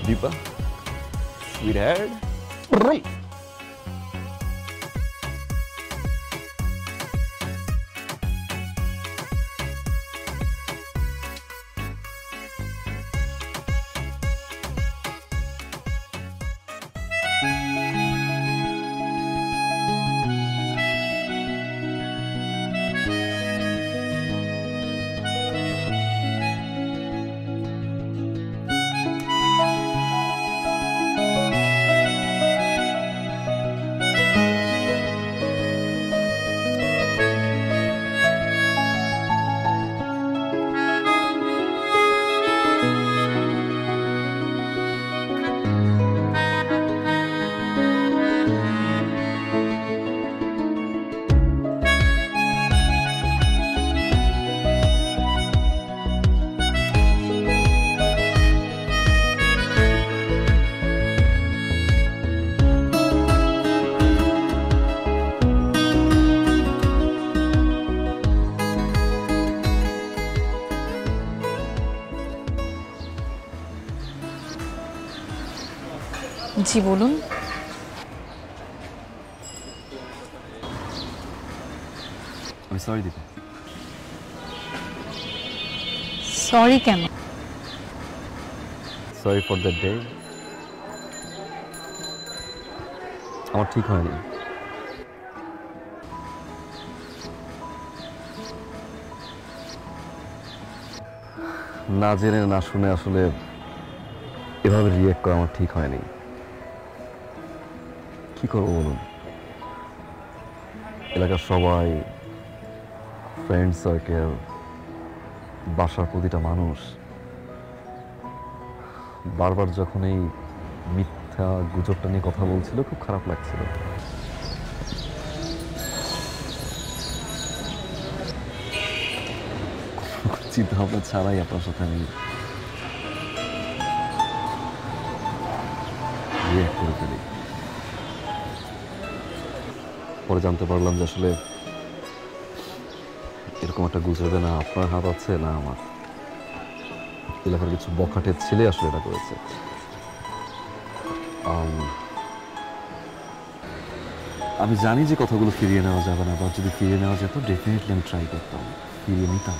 Dipa sweetheart জি বলুন। আমি sorry Dipa. Sorry কেন? Sorry for that day. আমার ঠিক হয়নি। না জেনে না শুনে আসলে এভাবে রিয়েক্ট করা আমার ঠিক হয়নি। কি করবো বলুন, এলাকার সবাই, ফ্রেন্ড সার্কেল, বাসার প্রতিটা মানুষ বারবার যখন এই মিথ্যা গুজবটা নিয়ে কথা বলছিল, খুব খারাপ লাগছিল। চিন্তা ভাবনা ছাড়াই আপনার সাথে আমি রিয়েক্ট করে ফেলি। পরে জানতে পারলাম যে আসলে এরকম একটা গুজবে না আপনার হাত আছে না আমার, এলাকার কিছু বখাটের ছেলে আসলে এটা করেছে। আমি জানি যে কথাগুলো ফিরিয়ে নেওয়া যাবে না, বা যদি ফিরিয়ে নেওয়া যেত ডেফিনেটলি আমি ট্রাই করতাম, ফিরিয়ে নিতাম।